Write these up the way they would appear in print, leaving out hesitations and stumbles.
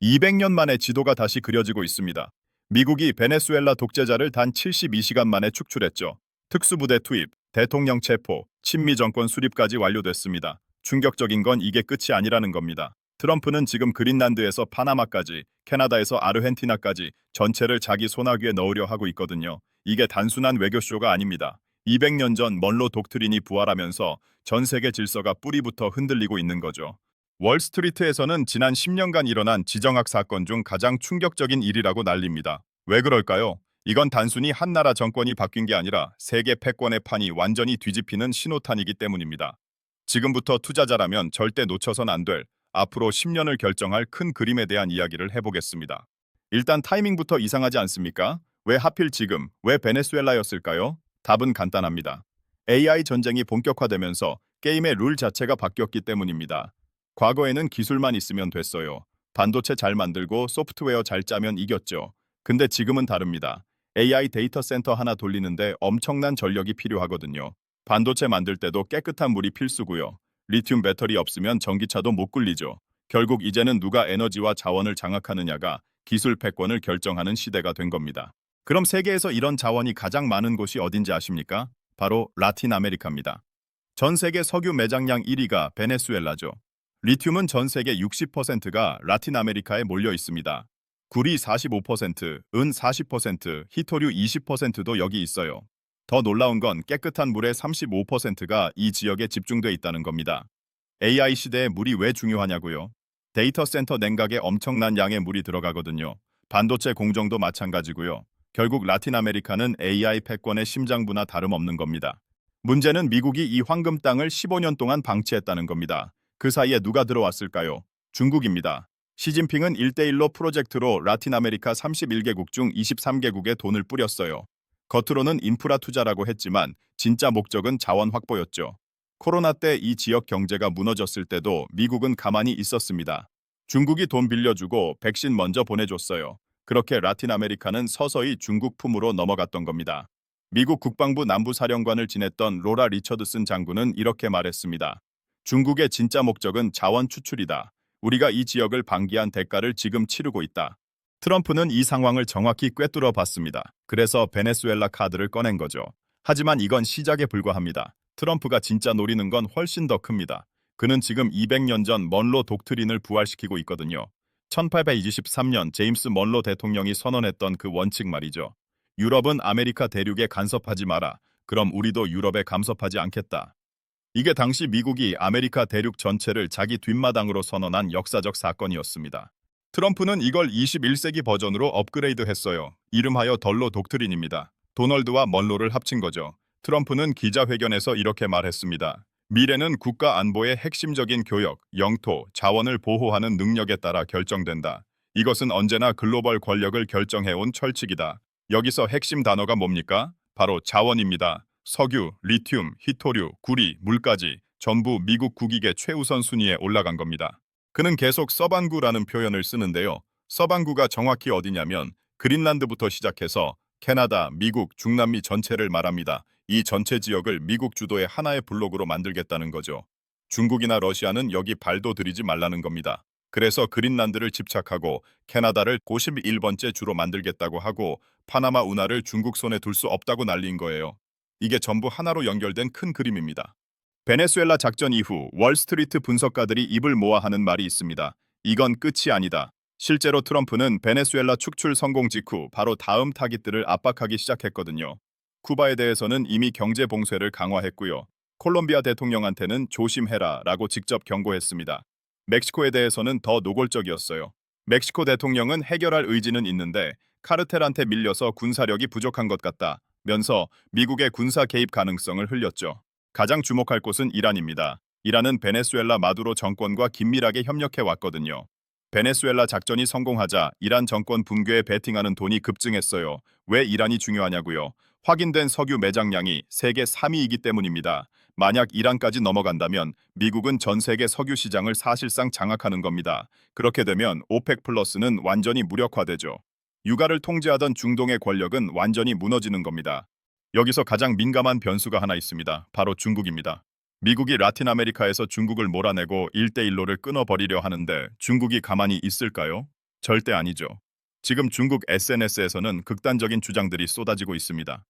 200년 만에 지도가 다시 그려지고 있습니다. 미국이 베네수엘라 독재자를 단 72시간 만에 축출했죠. 특수부대 투입, 대통령 체포, 친미 정권 수립까지 완료됐습니다. 충격적인 건 이게 끝이 아니라는 겁니다. 트럼프는 지금 그린란드에서 파나마까지, 캐나다에서 아르헨티나까지 전체를 자기 손아귀에 넣으려 하고 있거든요. 이게 단순한 외교쇼가 아닙니다. 200년 전 먼로 독트린이 부활하면서 전 세계 질서가 뿌리부터 흔들리고 있는 거죠. 월스트리트에서는 지난 10년간 일어난 지정학 사건 중 가장 충격적인 일이라고 난립니다. 왜 그럴까요? 이건 단순히 한 나라 정권이 바뀐 게 아니라 세계 패권의 판이 완전히 뒤집히는 신호탄이기 때문입니다. 지금부터 투자자라면 절대 놓쳐선 안 될 앞으로 10년을 결정할 큰 그림에 대한 이야기를 해보겠습니다. 일단 타이밍부터 이상하지 않습니까? 왜 하필 지금, 왜 베네수엘라였을까요? 답은 간단합니다. AI 전쟁이 본격화되면서 게임의 룰 자체가 바뀌었기 때문입니다. 과거에는 기술만 있으면 됐어요. 반도체 잘 만들고 소프트웨어 잘 짜면 이겼죠. 근데 지금은 다릅니다. AI 데이터 센터 하나 돌리는데 엄청난 전력이 필요하거든요. 반도체 만들 때도 깨끗한 물이 필수고요. 리튬 배터리 없으면 전기차도 못 굴리죠. 결국 이제는 누가 에너지와 자원을 장악하느냐가 기술 패권을 결정하는 시대가 된 겁니다. 그럼 세계에서 이런 자원이 가장 많은 곳이 어딘지 아십니까? 바로 라틴 아메리카입니다. 전 세계 석유 매장량 1위가 베네수엘라죠. 리튬은 전 세계 60%가 라틴 아메리카에 몰려 있습니다. 구리 45%, 은 40%, 히토류 20%도 여기 있어요. 더 놀라운 건 깨끗한 물의 35%가 이 지역에 집중돼 있다는 겁니다. AI 시대에 물이 왜 중요하냐고요? 데이터 센터 냉각에 엄청난 양의 물이 들어가거든요. 반도체 공정도 마찬가지고요. 결국 라틴 아메리카는 AI 패권의 심장부나 다름없는 겁니다. 문제는 미국이 이 황금 땅을 15년 동안 방치했다는 겁니다. 그 사이에 누가 들어왔을까요? 중국입니다. 시진핑은 1대1로 프로젝트로 라틴 아메리카 31개국 중 23개국에 돈을 뿌렸어요. 겉으로는 인프라 투자라고 했지만 진짜 목적은 자원 확보였죠. 코로나 때 이 지역 경제가 무너졌을 때도 미국은 가만히 있었습니다. 중국이 돈 빌려주고 백신 먼저 보내줬어요. 그렇게 라틴 아메리카는 서서히 중국 품으로 넘어갔던 겁니다. 미국 국방부 남부사령관을 지냈던 로라 리처드슨 장군은 이렇게 말했습니다. 중국의 진짜 목적은 자원 추출이다. 우리가 이 지역을 방기한 대가를 지금 치르고 있다. 트럼프는 이 상황을 정확히 꿰뚫어 봤습니다. 그래서 베네수엘라 카드를 꺼낸 거죠. 하지만 이건 시작에 불과합니다. 트럼프가 진짜 노리는 건 훨씬 더 큽니다. 그는 지금 200년 전 먼로 독트린을 부활시키고 있거든요. 1823년 제임스 먼로 대통령이 선언했던 그 원칙 말이죠. 유럽은 아메리카 대륙에 간섭하지 마라. 그럼 우리도 유럽에 간섭하지 않겠다. 이게 당시 미국이 아메리카 대륙 전체를 자기 뒷마당으로 선언한 역사적 사건이었습니다. 트럼프는 이걸 21세기 버전으로 업그레이드했어요. 이름하여 덜로 독트린입니다. 도널드와 먼로를 합친 거죠. 트럼프는 기자회견에서 이렇게 말했습니다. 미래는 국가 안보의 핵심적인 교역, 영토, 자원을 보호하는 능력에 따라 결정된다. 이것은 언제나 글로벌 권력을 결정해온 철칙이다. 여기서 핵심 단어가 뭡니까? 바로 자원입니다. 석유, 리튬, 히토류, 구리, 물까지 전부 미국 국익의 최우선 순위에 올라간 겁니다. 그는 계속 서반구라는 표현을 쓰는데요. 서반구가 정확히 어디냐면 그린란드부터 시작해서 캐나다, 미국, 중남미 전체를 말합니다. 이 전체 지역을 미국 주도의 하나의 블록으로 만들겠다는 거죠. 중국이나 러시아는 여기 발도 들이지 말라는 겁니다. 그래서 그린란드를 집착하고 캐나다를 51번째 주로 만들겠다고 하고 파나마 운하를 중국 손에 둘 수 없다고 날린 거예요. 이게 전부 하나로 연결된 큰 그림입니다. 베네수엘라 작전 이후 월스트리트 분석가들이 입을 모아 하는 말이 있습니다. 이건 끝이 아니다. 실제로 트럼프는 베네수엘라 축출 성공 직후 바로 다음 타깃들을 압박하기 시작했거든요. 쿠바에 대해서는 이미 경제 봉쇄를 강화했고요. 콜롬비아 대통령한테는 조심해라라고 직접 경고했습니다. 멕시코에 대해서는 더 노골적이었어요. 멕시코 대통령은 해결할 의지는 있는데 카르텔한테 밀려서 군사력이 부족한 것 같다 면서 미국의 군사 개입 가능성을 흘렸죠. 가장 주목할 곳은 이란입니다. 이란은 베네수엘라 마두로 정권과 긴밀하게 협력해 왔거든요. 베네수엘라 작전이 성공하자 이란 정권 붕괴에 베팅하는 돈이 급증했어요. 왜 이란이 중요하냐고요? 확인된 석유 매장량이 세계 3위이기 때문입니다. 만약 이란까지 넘어간다면 미국은 전 세계 석유 시장을 사실상 장악하는 겁니다. 그렇게 되면 오펙 플러스는 완전히 무력화되죠. 유가를 통제하던 중동의 권력은 완전히 무너지는 겁니다. 여기서 가장 민감한 변수가 하나 있습니다. 바로 중국입니다. 미국이 라틴 아메리카에서 중국을 몰아내고 1대1로를 끊어버리려 하는데 중국이 가만히 있을까요? 절대 아니죠. 지금 중국 SNS에서는 극단적인 주장들이 쏟아지고 있습니다.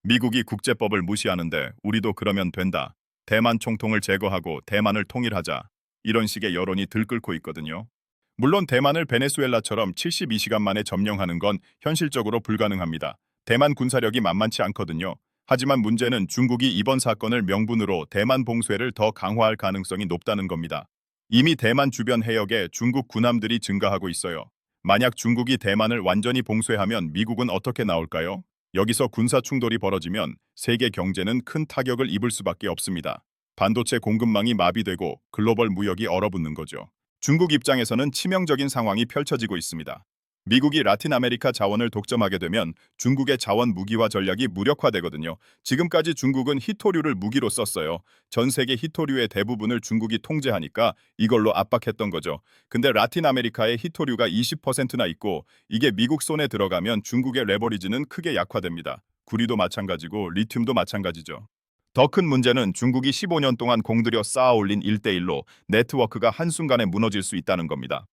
미국이 국제법을 무시하는데 우리도 그러면 된다. 대만 총통을 제거하고 대만을 통일하자. 이런 식의 여론이 들끓고 있거든요. 물론 대만을 베네수엘라처럼 72시간 만에 점령하는 건 현실적으로 불가능합니다. 대만 군사력이 만만치 않거든요. 하지만 문제는 중국이 이번 사건을 명분으로 대만 봉쇄를 더 강화할 가능성이 높다는 겁니다. 이미 대만 주변 해역에 중국 군함들이 증가하고 있어요. 만약 중국이 대만을 완전히 봉쇄하면 미국은 어떻게 나올까요? 여기서 군사 충돌이 벌어지면 세계 경제는 큰 타격을 입을 수밖에 없습니다. 반도체 공급망이 마비되고 글로벌 무역이 얼어붙는 거죠. 중국 입장에서는 치명적인 상황이 펼쳐지고 있습니다. 미국이 라틴 아메리카 자원을 독점하게 되면 중국의 자원 무기화 전략이 무력화되거든요. 지금까지 중국은 히토류를 무기로 썼어요. 전 세계 히토류의 대부분을 중국이 통제하니까 이걸로 압박했던 거죠. 근데 라틴 아메리카의 히토류가 20%나 있고 이게 미국 손에 들어가면 중국의 레버리지는 크게 약화됩니다. 구리도 마찬가지고 리튬도 마찬가지죠. 더 큰 문제는 중국이 15년 동안 공들여 쌓아올린 1대1로 네트워크가 한순간에 무너질 수 있다는 겁니다.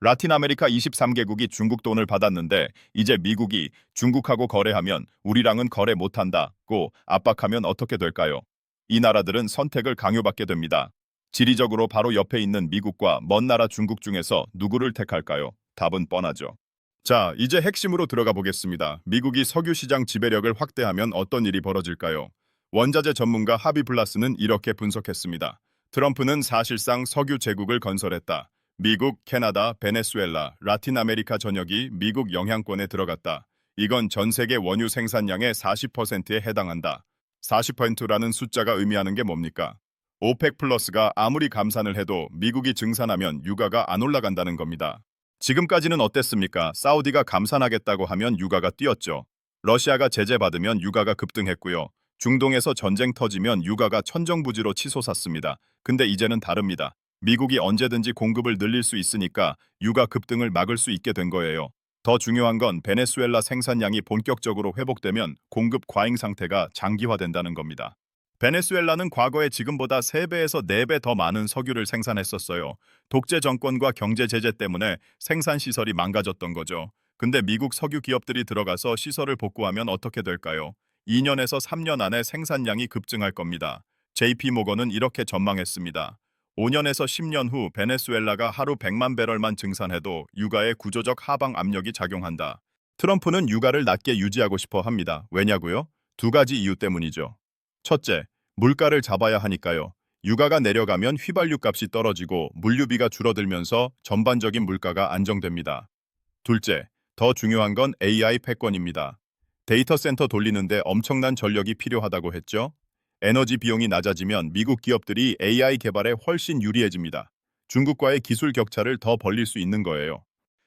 라틴 아메리카 23개국이 중국 돈을 받았는데 이제 미국이 중국하고 거래하면 우리랑은 거래 못한다고 압박하면 어떻게 될까요? 이 나라들은 선택을 강요받게 됩니다. 지리적으로 바로 옆에 있는 미국과 먼 나라 중국 중에서 누구를 택할까요? 답은 뻔하죠. 자, 이제 핵심으로 들어가 보겠습니다. 미국이 석유 시장 지배력을 확대하면 어떤 일이 벌어질까요? 원자재 전문가 하비 블라스는 이렇게 분석했습니다. 트럼프는 사실상 석유 제국을 건설했다. 미국, 캐나다, 베네수엘라, 라틴 아메리카 전역이 미국 영향권에 들어갔다. 이건 전 세계 원유 생산량의 40%에 해당한다. 40%라는 숫자가 의미하는 게 뭡니까? 오펙 플러스가 아무리 감산을 해도 미국이 증산하면 유가가 안 올라간다는 겁니다. 지금까지는 어땠습니까? 사우디가 감산하겠다고 하면 유가가 뛰었죠. 러시아가 제재받으면 유가가 급등했고요. 중동에서 전쟁 터지면 유가가 천정부지로 치솟았습니다. 근데 이제는 다릅니다. 미국이 언제든지 공급을 늘릴 수 있으니까 유가 급등을 막을 수 있게 된 거예요. 더 중요한 건 베네수엘라 생산량이 본격적으로 회복되면 공급 과잉 상태가 장기화된다는 겁니다. 베네수엘라는 과거에 지금보다 3배에서 4배 더 많은 석유를 생산했었어요. 독재 정권과 경제 제재 때문에 생산 시설이 망가졌던 거죠. 근데 미국 석유 기업들이 들어가서 시설을 복구하면 어떻게 될까요? 2년에서 3년 안에 생산량이 급증할 겁니다. JP 모건은 이렇게 전망했습니다. 5년에서 10년 후 베네수엘라가 하루 100만 배럴만 증산해도 유가에 구조적 하방 압력이 작용한다. 트럼프는 유가를 낮게 유지하고 싶어 합니다. 왜냐고요? 두 가지 이유 때문이죠. 첫째, 물가를 잡아야 하니까요. 유가가 내려가면 휘발유 값이 떨어지고 물류비가 줄어들면서 전반적인 물가가 안정됩니다. 둘째, 더 중요한 건 AI 패권입니다. 데이터 센터 돌리는데 엄청난 전력이 필요하다고 했죠? 에너지 비용이 낮아지면 미국 기업들이 AI 개발에 훨씬 유리해집니다. 중국과의 기술 격차를 더 벌릴 수 있는 거예요.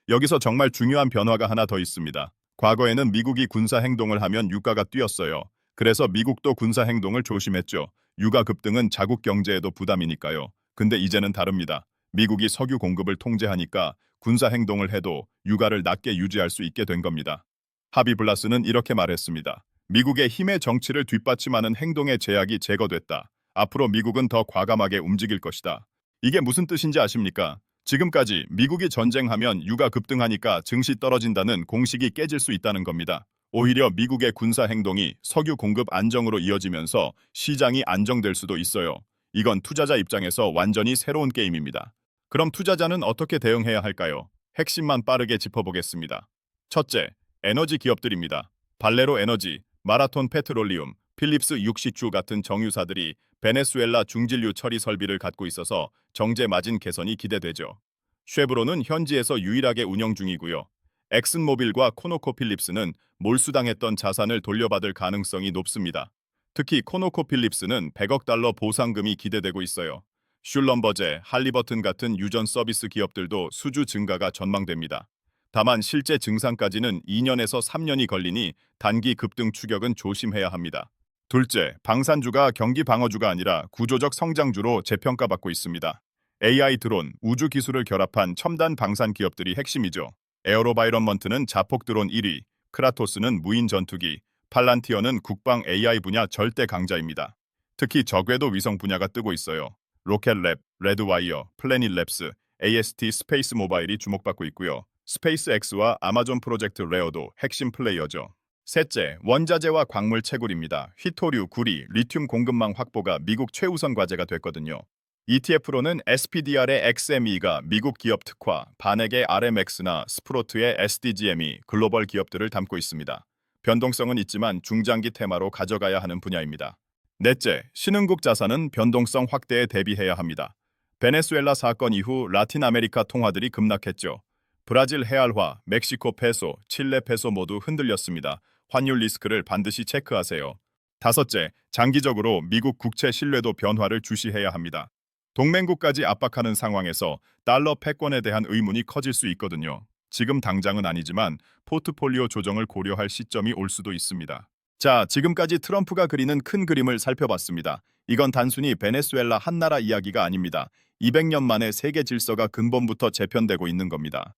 여기서 정말 중요한 변화가 하나 더 있습니다. 과거에는 미국이 군사 행동을 하면 유가가 뛰었어요. 그래서 미국도 군사 행동을 조심했죠. 유가 급등은 자국 경제에도 부담이니까요. 근데 이제는 다릅니다. 미국이 석유 공급을 통제하니까 군사 행동을 해도 유가를 낮게 유지할 수 있게 된 겁니다. 하비 블라스는 이렇게 말했습니다. 미국의 힘의 정치를 뒷받침하는 행동의 제약이 제거됐다. 앞으로 미국은 더 과감하게 움직일 것이다. 이게 무슨 뜻인지 아십니까? 지금까지 미국이 전쟁하면 유가 급등하니까 증시 떨어진다는 공식이 깨질 수 있다는 겁니다. 오히려 미국의 군사 행동이 석유 공급 안정으로 이어지면서 시장이 안정될 수도 있어요. 이건 투자자 입장에서 완전히 새로운 게임입니다. 그럼 투자자는 어떻게 대응해야 할까요? 핵심만 빠르게 짚어보겠습니다. 첫째, 에너지 기업들입니다. 발레로 에너지, 마라톤 페트롤리움, 필립스 육시추 같은 정유사들이 베네수엘라 중진류 처리 설비를 갖고 있어서 정제 마진 개선이 기대되죠. 쉐브론은 현지에서 유일하게 운영 중이고요. 엑슨모빌과 코노코필립스는 몰수당했던 자산을 돌려받을 가능성이 높습니다. 특히 코노코필립스는 100억 달러 보상금이 기대되고 있어요. 슐럼버제, 할리버튼 같은 유전 서비스 기업들도 수주 증가가 전망됩니다. 다만 실제 증산까지는 2년에서 3년이 걸리니 단기 급등 추격은 조심해야 합니다. 둘째, 방산주가 경기 방어주가 아니라 구조적 성장주로 재평가받고 있습니다. AI 드론, 우주 기술을 결합한 첨단 방산 기업들이 핵심이죠. 에어로바이런먼트는 자폭 드론 1위, 크라토스는 무인 전투기, 팔란티어는 국방 AI 분야 절대 강자입니다. 특히 저궤도 위성 분야가 뜨고 있어요. 로켓랩, 레드와이어, 플래닛랩스, AST 스페이스 모바일이 주목받고 있고요. 스페이스X와 아마존 프로젝트 레어도 핵심 플레이어죠. 셋째, 원자재와 광물 채굴입니다. 휘토류, 구리, 리튬 공급망 확보가 미국 최우선 과제가 됐거든요. ETF로는 SPDR의 XME가 미국 기업 특화, 반액의 RMX나 스프로트의 SDGM이 글로벌 기업들을 담고 있습니다. 변동성은 있지만 중장기 테마로 가져가야 하는 분야입니다. 넷째, 신흥국 자산은 변동성 확대에 대비해야 합니다. 베네수엘라 사건 이후 라틴 아메리카 통화들이 급락했죠. 브라질 헤알화, 멕시코 페소, 칠레 페소 모두 흔들렸습니다. 환율 리스크를 반드시 체크하세요. 다섯째, 장기적으로 미국 국채 신뢰도 변화를 주시해야 합니다. 동맹국까지 압박하는 상황에서 달러 패권에 대한 의문이 커질 수 있거든요. 지금 당장은 아니지만 포트폴리오 조정을 고려할 시점이 올 수도 있습니다. 자, 지금까지 트럼프가 그리는 큰 그림을 살펴봤습니다. 이건 단순히 베네수엘라 한 나라 이야기가 아닙니다. 200년 만에 세계 질서가 근본부터 재편되고 있는 겁니다.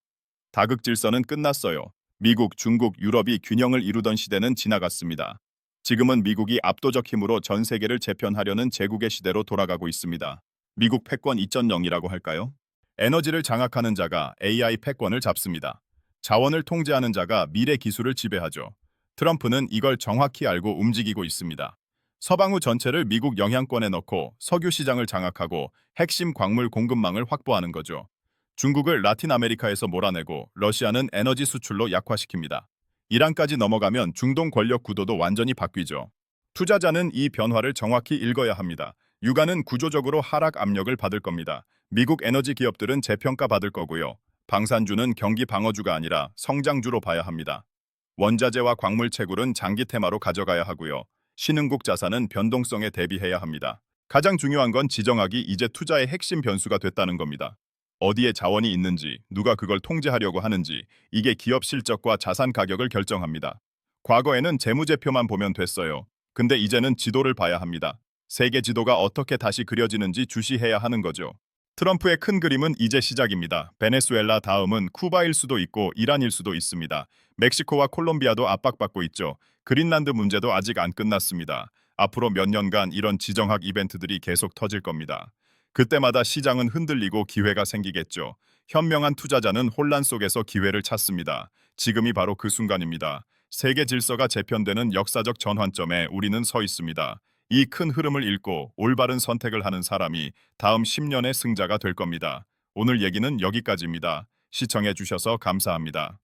다극 질서는 끝났어요. 미국, 중국, 유럽이 균형을 이루던 시대는 지나갔습니다. 지금은 미국이 압도적 힘으로 전 세계를 재편하려는 제국의 시대로 돌아가고 있습니다. 미국 패권 2.0이라고 할까요? 에너지를 장악하는 자가 AI 패권을 잡습니다. 자원을 통제하는 자가 미래 기술을 지배하죠. 트럼프는 이걸 정확히 알고 움직이고 있습니다. 서방우 전체를 미국 영향권에 넣고 석유 시장을 장악하고 핵심 광물 공급망을 확보하는 거죠. 중국을 라틴 아메리카에서 몰아내고 러시아는 에너지 수출로 약화시킵니다. 이란까지 넘어가면 중동 권력 구도도 완전히 바뀌죠. 투자자는 이 변화를 정확히 읽어야 합니다. 유가는 구조적으로 하락 압력을 받을 겁니다. 미국 에너지 기업들은 재평가 받을 거고요. 방산주는 경기 방어주가 아니라 성장주로 봐야 합니다. 원자재와 광물 채굴은 장기 테마로 가져가야 하고요. 신흥국 자산은 변동성에 대비해야 합니다. 가장 중요한 건 지정학이 이제 투자의 핵심 변수가 됐다는 겁니다. 어디에 자원이 있는지, 누가 그걸 통제하려고 하는지, 이게 기업 실적과 자산 가격을 결정합니다. 과거에는 재무제표만 보면 됐어요. 근데 이제는 지도를 봐야 합니다. 세계 지도가 어떻게 다시 그려지는지 주시해야 하는 거죠. 트럼프의 큰 그림은 이제 시작입니다. 베네수엘라 다음은 쿠바일 수도 있고 이란일 수도 있습니다. 멕시코와 콜롬비아도 압박받고 있죠. 그린란드 문제도 아직 안 끝났습니다. 앞으로 몇 년간 이런 지정학 이벤트들이 계속 터질 겁니다. 그때마다 시장은 흔들리고 기회가 생기겠죠. 현명한 투자자는 혼란 속에서 기회를 찾습니다. 지금이 바로 그 순간입니다. 세계 질서가 재편되는 역사적 전환점에 우리는 서 있습니다. 이 큰 흐름을 읽고 올바른 선택을 하는 사람이 다음 10년의 승자가 될 겁니다. 오늘 얘기는 여기까지입니다. 시청해 주셔서 감사합니다.